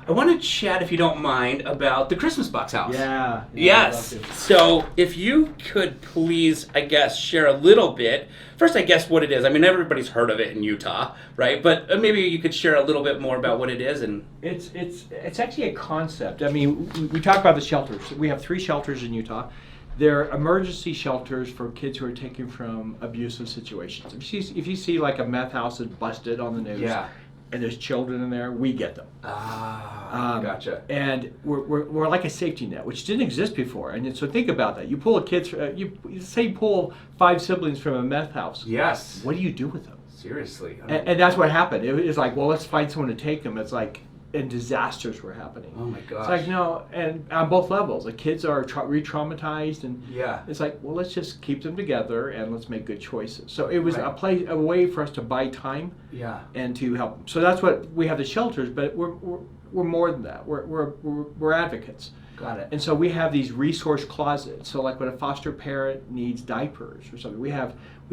I want to chat, if you don't mind, about the Christmas box house. Yeah. Yes. So if you could please, I guess, share a little bit. First, I guess what it is. I mean, everybody's heard of it in Utah, right? But maybe you could share a little bit more about what it is. And It's actually a concept. I mean, we talk about the shelters. We have 3 shelters in Utah. They're emergency shelters for kids who are taken from abusive situations. If you see like a meth house that's busted on the news, yeah. and there's children in there, we get them. Gotcha. And we're like a safety net, which didn't exist before. And so think about that. You pull a kid, you pull 5 siblings from a meth house. Yes. What do you do with them? Seriously. And that's what happened. It was like, well, let's find someone to take them. It's like, and disasters were happening. Oh my gosh. It's like, no, and on both levels. The kids are re-traumatized, and yeah. it's like, well, let's just keep them together and let's make good choices. So it was right. a way for us to buy time, yeah, and to help them. So that's what we have, the shelters, but we're more than that. We're advocates. Got it. And so we have these resource closets. So like when a foster parent needs diapers or something, we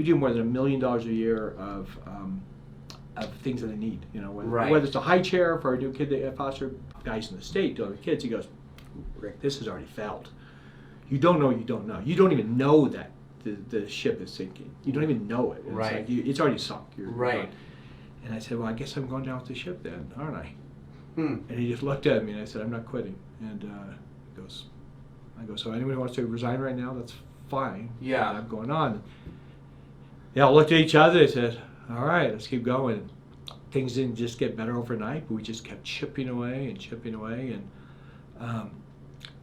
do more than $1 million a year of things that they need, right. whether it's a high chair for a new kid, a foster guys in the state doing the kids, he goes, Rick, this is already failed. You don't know, you don't know. You don't even know that the ship is sinking. You don't even know it. Right. It's like it's already sunk. You're right. And I said, well, I guess I'm going down with the ship then, aren't I? Hmm. And he just looked at me and I said, I'm not quitting. And he goes, so anyone who wants to resign right now, that's fine. Yeah. And I'm going on. They all looked at each other and said, all right, let's keep going. Things didn't just get better overnight, but we just kept chipping away, and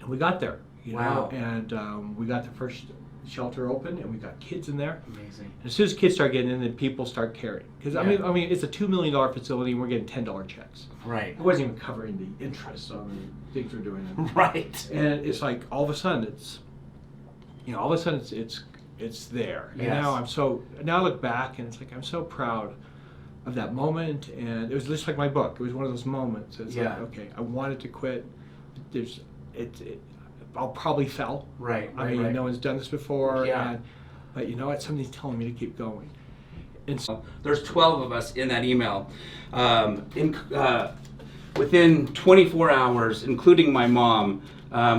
we got there. Wow. And we got the first shelter open, and we got kids in there. Amazing. And as soon as kids start getting in, then people start caring. Because I mean, it's a $2 million facility, and we're getting $10 checks. Right. It wasn't even covering the interest on the things we're doing. Right. And it's like all of a sudden it's there. Yes. And now I look back and it's like I'm so proud of that moment, and it was just like my book. It was one of those moments. It's like, okay, I wanted to quit. I'll probably fail. Right. I mean, no one's done this before. Yeah. But you know what? Somebody's telling me to keep going. And so there's 12 of us in that email. Within 24 hours, including my mom,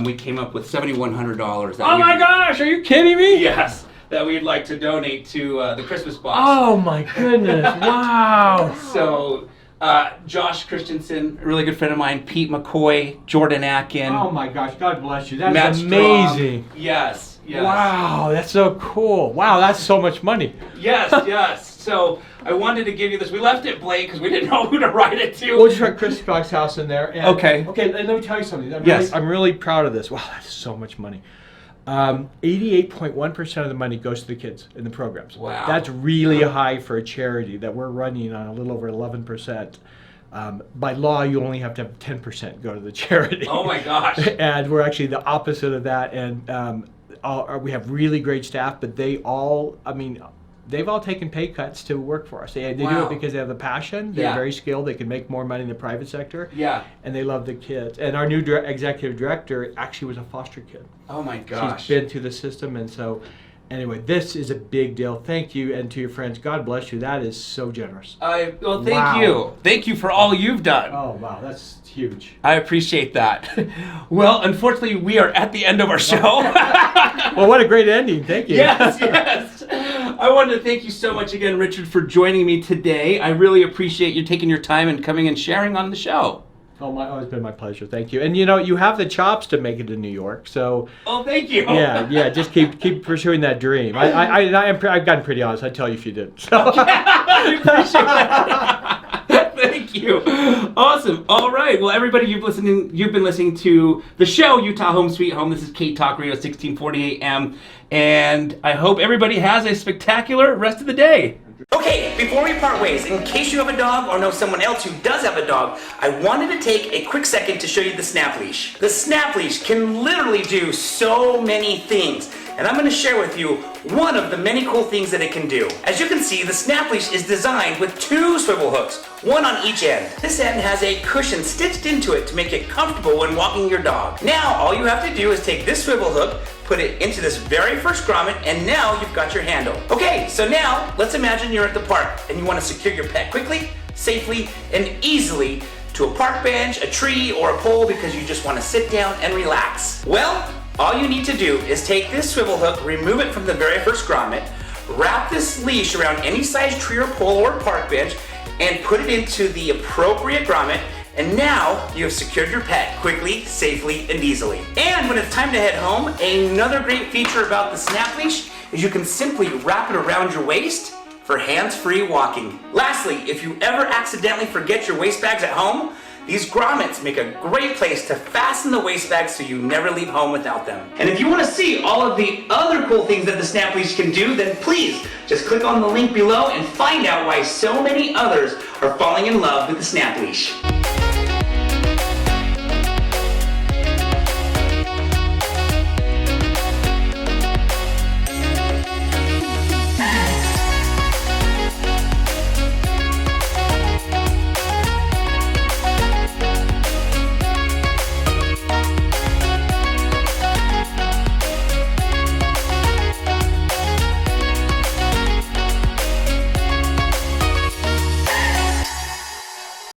we came up with $7,100. Oh my gosh, are you kidding me? Yes, that we'd like to donate to the Christmas box. Oh my goodness, wow. So, Josh Christensen, a really good friend of mine, Pete McCoy, Jordan Atkin. Oh my gosh, God bless you. That's Matt amazing. Strong. Yes, yes. Wow, that's so cool. Wow, that's so much money. Yes, yes. So I wanted to give you this. We left it blank because we didn't know who to write it to. We'll just write Chris Fox House in there. And, okay. Okay, and let me tell you something. Yes. I'm really proud of this. Wow, that's so much money. 88.1% of the money goes to the kids in the programs. Wow. That's really high for a charity that we're running on a little over 11%. By law, you only have to have 10% go to the charity. Oh my gosh. And we're actually the opposite of that. And we have really great staff, but they've all taken pay cuts to work for us. They do it because they have the passion. They're very skilled. They can make more money in the private sector. Yeah. And they love the kids. And our new executive director actually was a foster kid. Oh my gosh. She's been through the system, and so anyway, this is a big deal. Thank you, and to your friends, God bless you. That is so generous. Well, thank you. Thank you for all you've done. Oh wow, that's huge. I appreciate that. Well, unfortunately, we are at the end of our show. Well, what a great ending. Thank you. Yes, yes. I wanted to thank you so much again, Richard, for joining me today. I really appreciate you taking your time and coming and sharing on the show. Oh, it's been my pleasure. Thank you. And you have the chops to make it to New York, so. Oh, thank you. Yeah. Just keep pursuing that dream. I've gotten pretty honest. I'd tell you if you didn't. So. I appreciate that. Thank you. Awesome. All right. Well, everybody, you've been listening to the show Utah Home Sweet Home. This is Kate Talk Radio 1640 AM, and I hope everybody has a spectacular rest of the day. Okay, before we part ways, in case you have a dog or know someone else who does have a dog, I wanted to take a quick second to show you the Snap Leash. The Snap Leash can literally do so many things, and I'm going to share with you one of the many cool things that it can do. As you can see, the Snap Leash is designed with 2 swivel hooks, one on each end. This end has a cushion stitched into it to make it comfortable when walking your dog. Now, all you have to do is take this swivel hook, put it into this very first grommet, and now you've got your handle. Okay, so now let's imagine you're at the park and you want to secure your pet quickly, safely, and easily to a park bench, a tree, or a pole because you just want to sit down and relax. Well, all you need to do is take this swivel hook, remove it from the very first grommet, wrap this leash around any size tree or pole or park bench, and put it into the appropriate grommet, and now you have secured your pet quickly, safely, and easily. And when it's time to head home, another great feature about the snap leash is you can simply wrap it around your waist for hands-free walking. Lastly, if you ever accidentally forget your waist bags at home, these grommets make a great place to fasten the waist bags so you never leave home without them. And if you want to see all of the other cool things that the snap leash can do, then please just click on the link below and find out why so many others are falling in love with the snap leash.